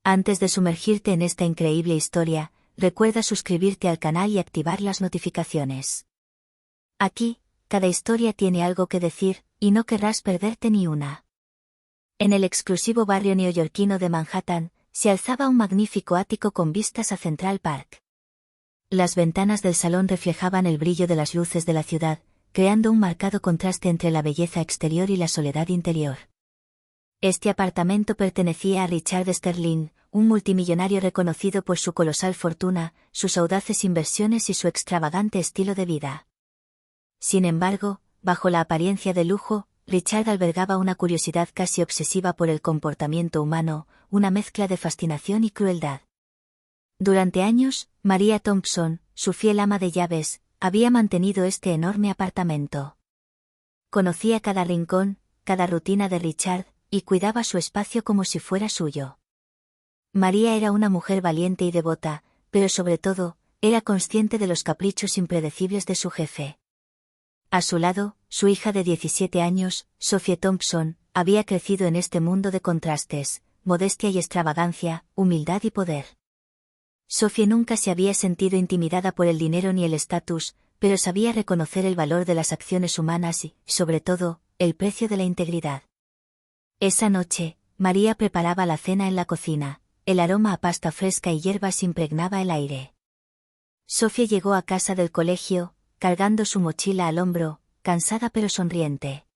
Antes de sumergirte en esta increíble historia, recuerda suscribirte al canal y activar las notificaciones. Aquí, cada historia tiene algo que decir, y no querrás perderte ni una. En el exclusivo barrio neoyorquino de Manhattan, se alzaba un magnífico ático con vistas a Central Park. Las ventanas del salón reflejaban el brillo de las luces de la ciudad, creando un marcado contraste entre la belleza exterior y la soledad interior. Este apartamento pertenecía a Richard Sterling, un multimillonario reconocido por su colosal fortuna, sus audaces inversiones y su extravagante estilo de vida. Sin embargo, bajo la apariencia de lujo, Richard albergaba una curiosidad casi obsesiva por el comportamiento humano, una mezcla de fascinación y crueldad. Durante años, Maria Thompson, su fiel ama de llaves, había mantenido este enorme apartamento. Conocía cada rincón, cada rutina de Richard, y cuidaba su espacio como si fuera suyo. María era una mujer valiente y devota, pero sobre todo, era consciente de los caprichos impredecibles de su jefe. A su lado, su hija de 17 años, Sophie Thompson, había crecido en este mundo de contrastes, modestia y extravagancia, humildad y poder. Sophie nunca se había sentido intimidada por el dinero ni el estatus, pero sabía reconocer el valor de las acciones humanas y, sobre todo, el precio de la integridad. Esa noche, María preparaba la cena en la cocina, el aroma a pasta fresca y hierbas impregnaba el aire. Sophie llegó a casa del colegio, cargando su mochila al hombro, cansada pero sonriente.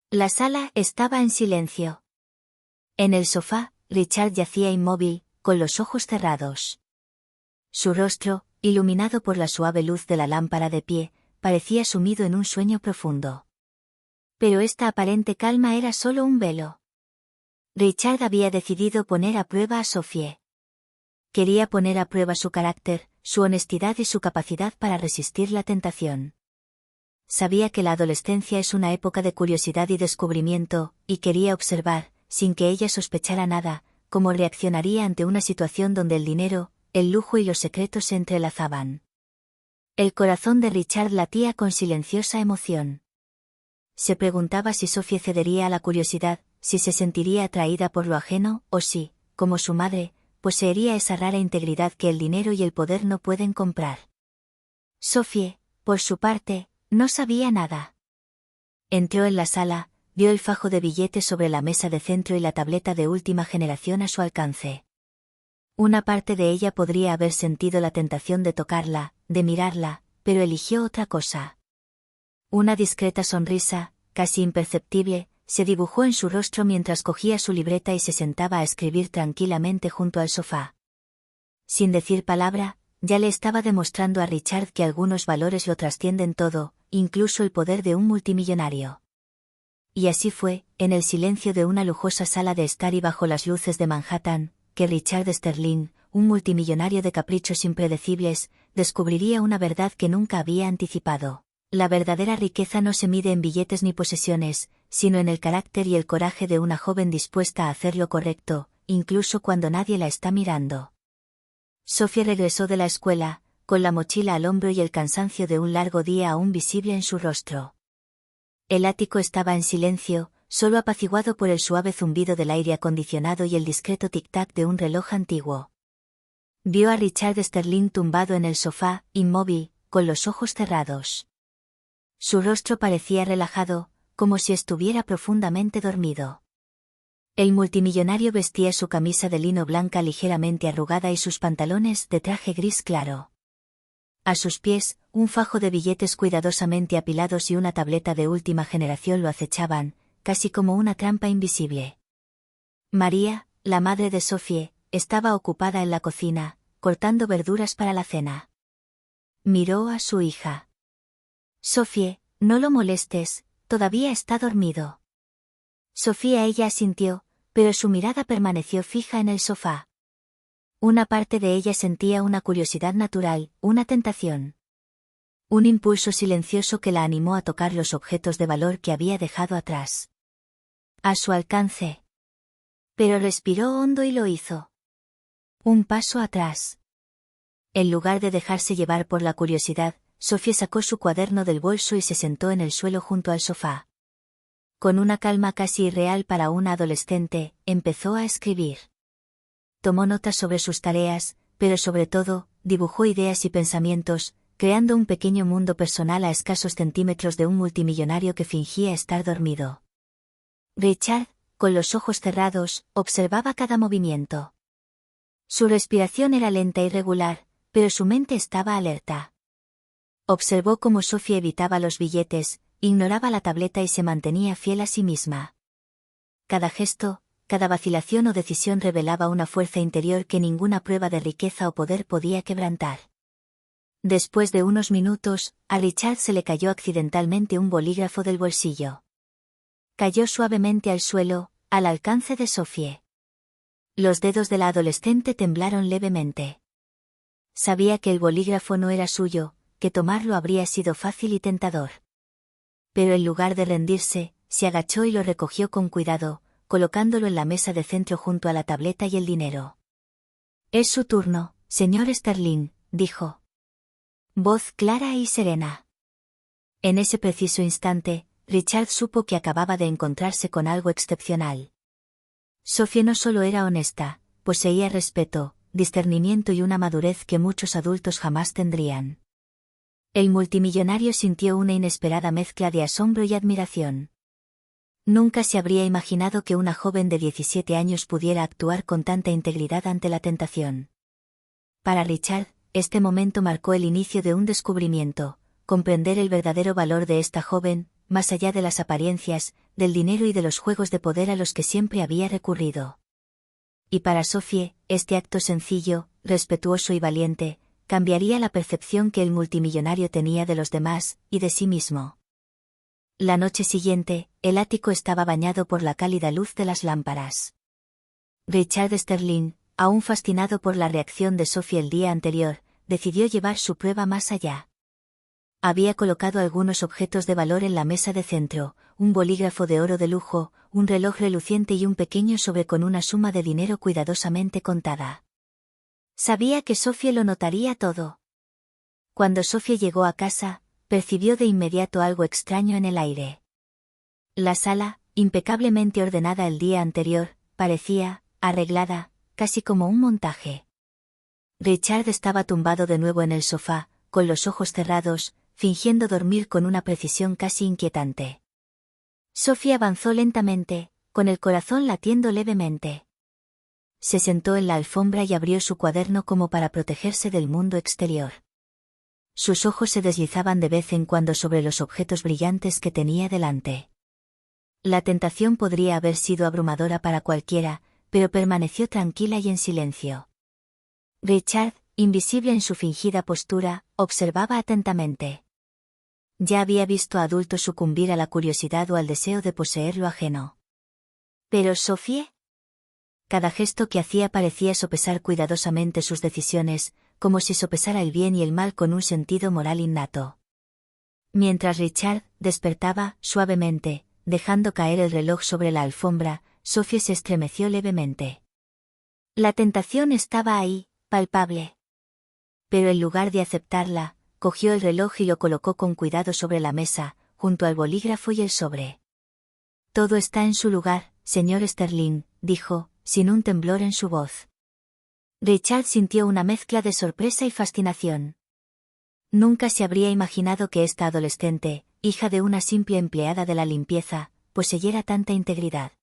La sala estaba en silencio. En el sofá, Richard yacía inmóvil, con los ojos cerrados. Su rostro, iluminado por la suave luz de la lámpara de pie, parecía sumido en un sueño profundo. Pero esta aparente calma era solo un velo. Richard había decidido poner a prueba a Sophie. Quería poner a prueba su carácter, su honestidad y su capacidad para resistir la tentación. Sabía que la adolescencia es una época de curiosidad y descubrimiento, y quería observar, sin que ella sospechara nada, cómo reaccionaría ante una situación donde el dinero, el lujo y los secretos se entrelazaban. El corazón de Richard latía con silenciosa emoción. Se preguntaba si Sophie cedería a la curiosidad, si se sentiría atraída por lo ajeno, o si, como su madre, poseería esa rara integridad que el dinero y el poder no pueden comprar. Sophie, por su parte, no sabía nada. Entró en la sala, vio el fajo de billetes sobre la mesa de centro y la tableta de última generación a su alcance. Una parte de ella podría haber sentido la tentación de tocarla, de mirarla, pero eligió otra cosa. Una discreta sonrisa, casi imperceptible, se dibujó en su rostro mientras cogía su libreta y se sentaba a escribir tranquilamente junto al sofá. Sin decir palabra, ya le estaba demostrando a Richard que algunos valores lo trascienden todo, incluso el poder de un multimillonario. Y así fue, en el silencio de una lujosa sala de estar y bajo las luces de Manhattan, que Richard Sterling, un multimillonario de caprichos impredecibles, descubriría una verdad que nunca había anticipado. La verdadera riqueza no se mide en billetes ni posesiones, sino en el carácter y el coraje de una joven dispuesta a hacer lo correcto, incluso cuando nadie la está mirando. Sophie regresó de la escuela, con la mochila al hombro y el cansancio de un largo día aún visible en su rostro. El ático estaba en silencio, solo apaciguado por el suave zumbido del aire acondicionado y el discreto tic-tac de un reloj antiguo. Vio a Richard Sterling tumbado en el sofá, inmóvil, con los ojos cerrados. Su rostro parecía relajado, como si estuviera profundamente dormido. El multimillonario vestía su camisa de lino blanca ligeramente arrugada y sus pantalones de traje gris claro. A sus pies, un fajo de billetes cuidadosamente apilados y una tableta de última generación lo acechaban, casi como una trampa invisible. María, la madre de Sophie, estaba ocupada en la cocina, cortando verduras para la cena. Miró a su hija. Sophie, no lo molestes, todavía está dormido. Ella asintió, pero su mirada permaneció fija en el sofá. Una parte de ella sentía una curiosidad natural, una tentación. Un impulso silencioso que la animó a tocar los objetos de valor que había dejado atrás. A su alcance. Pero respiró hondo y lo hizo. Un paso atrás. En lugar de dejarse llevar por la curiosidad, Sophie sacó su cuaderno del bolso y se sentó en el suelo junto al sofá. Con una calma casi irreal para una adolescente, empezó a escribir. tomó notas sobre sus tareas, pero sobre todo, dibujó ideas y pensamientos, creando un pequeño mundo personal a escasos centímetros de un multimillonario que fingía estar dormido. Richard, con los ojos cerrados, observaba cada movimiento. Su respiración era lenta y regular, pero su mente estaba alerta. Observó cómo Sophie evitaba los billetes, ignoraba la tableta y se mantenía fiel a sí misma. Cada gesto, cada vacilación o decisión revelaba una fuerza interior que ninguna prueba de riqueza o poder podía quebrantar. Después de unos minutos, a Richard se le cayó accidentalmente un bolígrafo del bolsillo. Cayó suavemente al suelo, al alcance de Sophie. Los dedos de la adolescente temblaron levemente. Sabía que el bolígrafo no era suyo, que tomarlo habría sido fácil y tentador. Pero en lugar de rendirse, se agachó y lo recogió con cuidado, colocándolo en la mesa de centro junto a la tableta y el dinero. «Es su turno, señor Sterling», dijo. Voz clara y serena. En ese preciso instante, Richard supo que acababa de encontrarse con algo excepcional. Sophie no solo era honesta, poseía respeto, discernimiento y una madurez que muchos adultos jamás tendrían. El multimillonario sintió una inesperada mezcla de asombro y admiración. Nunca se habría imaginado que una joven de 17 años pudiera actuar con tanta integridad ante la tentación. Para Richard, este momento marcó el inicio de un descubrimiento, comprender el verdadero valor de esta joven, más allá de las apariencias, del dinero y de los juegos de poder a los que siempre había recurrido. Y para Sophie, este acto sencillo, respetuoso y valiente, cambiaría la percepción que el multimillonario tenía de los demás, y de sí mismo. La noche siguiente, el ático estaba bañado por la cálida luz de las lámparas. Richard Sterling, aún fascinado por la reacción de Sophie el día anterior, decidió llevar su prueba más allá. Había colocado algunos objetos de valor en la mesa de centro, un bolígrafo de oro de lujo, un reloj reluciente y un pequeño sobre con una suma de dinero cuidadosamente contada. Sabía que Sophie lo notaría todo. Cuando Sophie llegó a casa, percibió de inmediato algo extraño en el aire. La sala, impecablemente ordenada el día anterior, parecía, arreglada, casi como un montaje. Richard estaba tumbado de nuevo en el sofá, con los ojos cerrados, fingiendo dormir con una precisión casi inquietante. Sophie avanzó lentamente, con el corazón latiendo levemente. Se sentó en la alfombra y abrió su cuaderno como para protegerse del mundo exterior. Sus ojos se deslizaban de vez en cuando sobre los objetos brillantes que tenía delante. La tentación podría haber sido abrumadora para cualquiera, pero permaneció tranquila y en silencio. Richard, invisible en su fingida postura, observaba atentamente. Ya había visto a adultos sucumbir a la curiosidad o al deseo de poseer lo ajeno. ¿Pero Sophie? Cada gesto que hacía parecía sopesar cuidadosamente sus decisiones, como si sopesara el bien y el mal con un sentido moral innato. Mientras Richard despertaba, suavemente, dejando caer el reloj sobre la alfombra, Sophie se estremeció levemente. La tentación estaba ahí, palpable. Pero en lugar de aceptarla, cogió el reloj y lo colocó con cuidado sobre la mesa, junto al bolígrafo y el sobre. Todo está en su lugar, señor Sterling, dijo, sin un temblor en su voz. Richard sintió una mezcla de sorpresa y fascinación. Nunca se habría imaginado que esta adolescente, hija de una simple empleada de la limpieza, poseyera tanta integridad.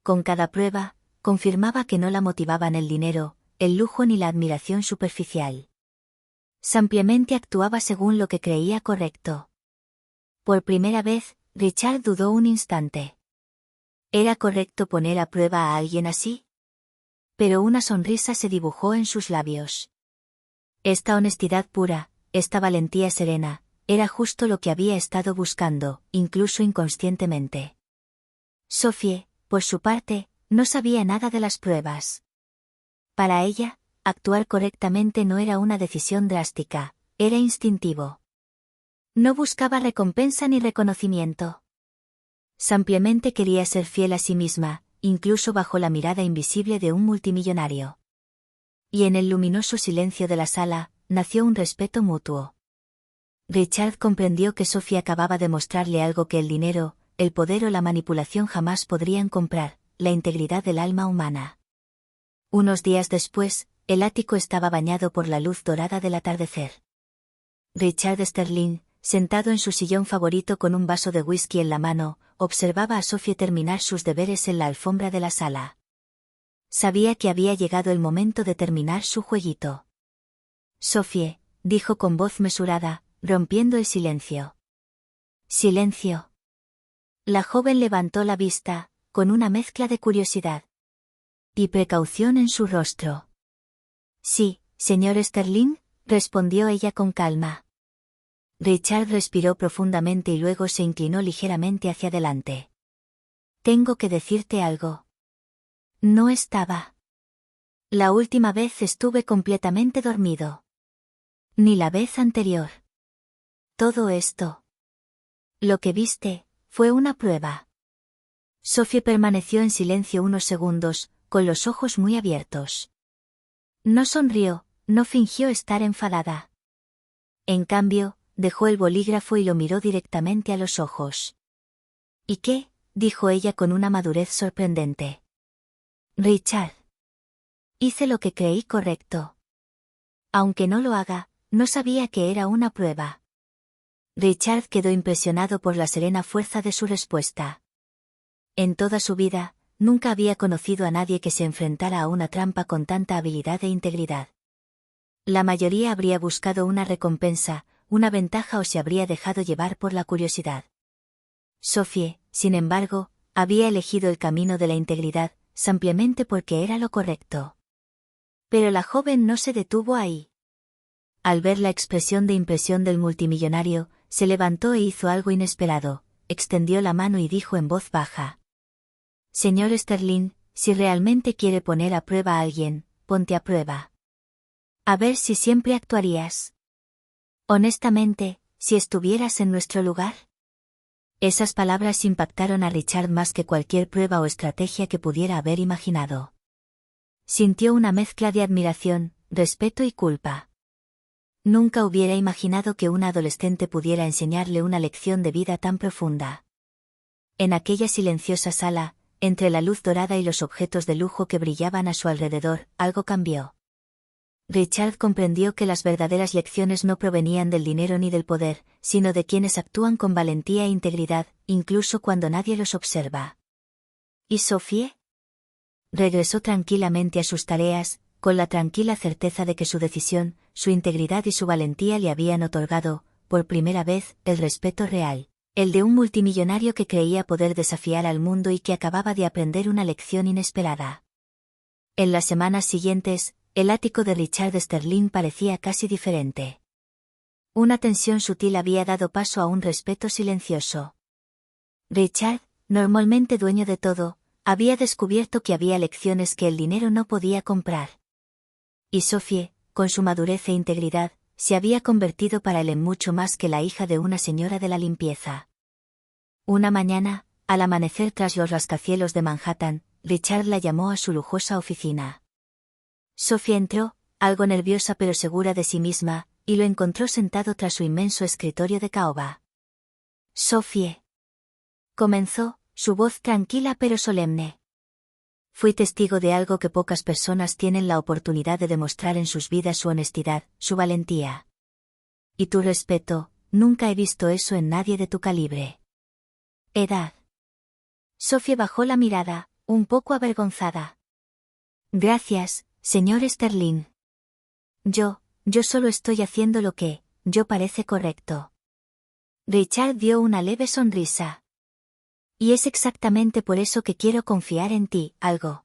Con cada prueba, confirmaba que no la motivaban el dinero, el lujo ni la admiración superficial. Simplemente actuaba según lo que creía correcto. Por primera vez, Richard dudó un instante. ¿Era correcto poner a prueba a alguien así? Pero una sonrisa se dibujó en sus labios. Esta honestidad pura, esta valentía serena, era justo lo que había estado buscando, incluso inconscientemente. Sophie, por su parte, no sabía nada de las pruebas. Para ella, actuar correctamente no era una decisión drástica, era instintivo. No buscaba recompensa ni reconocimiento. Simplemente quería ser fiel a sí misma, incluso bajo la mirada invisible de un multimillonario. Y en el luminoso silencio de la sala, nació un respeto mutuo. Richard comprendió que Sophie acababa de mostrarle algo que el dinero, el poder o la manipulación jamás podrían comprar, la integridad del alma humana. Unos días después, el ático estaba bañado por la luz dorada del atardecer. Richard Sterling, sentado en su sillón favorito con un vaso de whisky en la mano, observaba a Sophie terminar sus deberes en la alfombra de la sala. Sabía que había llegado el momento de terminar su jueguito. Sophie, dijo con voz mesurada, rompiendo el silencio. Silencio. La joven levantó la vista, con una mezcla de curiosidad y precaución en su rostro. Sí, señor Sterling, respondió ella con calma. Richard respiró profundamente y luego se inclinó ligeramente hacia adelante. Tengo que decirte algo. No estaba. La última vez estuve completamente dormido. Ni la vez anterior. Todo esto. Lo que viste, fue una prueba. Sophie permaneció en silencio unos segundos, con los ojos muy abiertos. No sonrió, no fingió estar enfadada. En cambio, dejó el bolígrafo y lo miró directamente a los ojos. ¿Y qué?, dijo ella con una madurez sorprendente. Richard. Hice lo que creí correcto. Aunque no lo haga, no sabía que era una prueba. Richard quedó impresionado por la serena fuerza de su respuesta. En toda su vida, nunca había conocido a nadie que se enfrentara a una trampa con tanta habilidad e integridad. La mayoría habría buscado una recompensa, una ventaja o se habría dejado llevar por la curiosidad. Sophie, sin embargo, había elegido el camino de la integridad, simplemente porque era lo correcto. Pero la joven no se detuvo ahí. Al ver la expresión de impresión del multimillonario, se levantó e hizo algo inesperado, extendió la mano y dijo en voz baja. Señor Sterling, si realmente quiere poner a prueba a alguien, ponte a prueba. A ver si siempre actuarías. Honestamente, si estuvieras en nuestro lugar. Esas palabras impactaron a Richard más que cualquier prueba o estrategia que pudiera haber imaginado. Sintió una mezcla de admiración, respeto y culpa. Nunca hubiera imaginado que una adolescente pudiera enseñarle una lección de vida tan profunda. En aquella silenciosa sala, entre la luz dorada y los objetos de lujo que brillaban a su alrededor, algo cambió. Richard comprendió que las verdaderas lecciones no provenían del dinero ni del poder, sino de quienes actúan con valentía e integridad, incluso cuando nadie los observa. ¿Y Sophie? Regresó tranquilamente a sus tareas, con la tranquila certeza de que su decisión, su integridad y su valentía le habían otorgado, por primera vez, el respeto real, el de un multimillonario que creía poder desafiar al mundo y que acababa de aprender una lección inesperada. En las semanas siguientes, el ático de Richard Sterling parecía casi diferente. Una tensión sutil había dado paso a un respeto silencioso. Richard, normalmente dueño de todo, había descubierto que había lecciones que el dinero no podía comprar. Y Sophie, con su madurez e integridad, se había convertido para él en mucho más que la hija de una señora de la limpieza. Una mañana, al amanecer tras los rascacielos de Manhattan, Richard la llamó a su lujosa oficina. Sophie entró, algo nerviosa pero segura de sí misma, y lo encontró sentado tras su inmenso escritorio de caoba. Sophie. Comenzó, su voz tranquila pero solemne. Fui testigo de algo que pocas personas tienen la oportunidad de demostrar en sus vidas: su honestidad, su valentía. Y tu respeto, nunca he visto eso en nadie de tu calibre. Edad. Sophie bajó la mirada, un poco avergonzada. Gracias, señor Sterling. Yo solo estoy haciendo lo que, yo parece correcto. Richard dio una leve sonrisa. Y es exactamente por eso que quiero confiar en ti, algo.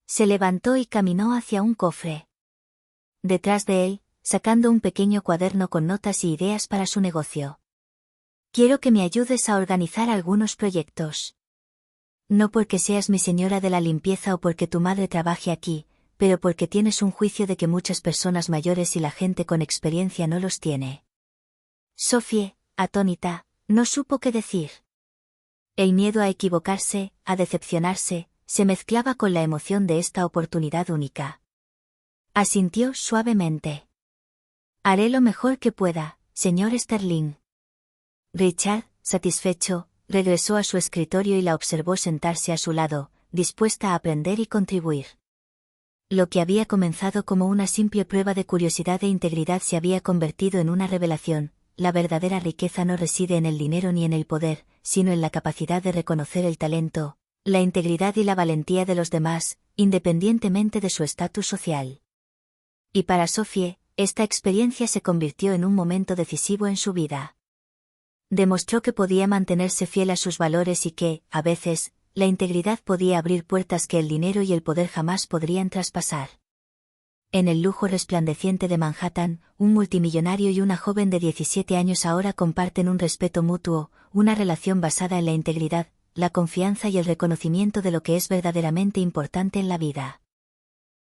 Se levantó y caminó hacia un cofre. Detrás de él, sacando un pequeño cuaderno con notas y ideas para su negocio. Quiero que me ayudes a organizar algunos proyectos. No porque seas mi señora de la limpieza o porque tu madre trabaje aquí, pero porque tienes un juicio de que muchas personas mayores y la gente con experiencia no los tiene. Sophie, atónita, no supo qué decir. El miedo a equivocarse, a decepcionarse, se mezclaba con la emoción de esta oportunidad única. Asintió suavemente. Haré lo mejor que pueda, señor Sterling. Richard, satisfecho, regresó a su escritorio y la observó sentarse a su lado, dispuesta a aprender y contribuir. Lo que había comenzado como una simple prueba de curiosidad e integridad se había convertido en una revelación. La verdadera riqueza no reside en el dinero ni en el poder, sino en la capacidad de reconocer el talento, la integridad y la valentía de los demás, independientemente de su estatus social. Y para Sophie, esta experiencia se convirtió en un momento decisivo en su vida. Demostró que podía mantenerse fiel a sus valores y que, a veces, la integridad podía abrir puertas que el dinero y el poder jamás podrían traspasar. En el lujo resplandeciente de Manhattan, un multimillonario y una joven de 17 años ahora comparten un respeto mutuo, una relación basada en la integridad, la confianza y el reconocimiento de lo que es verdaderamente importante en la vida.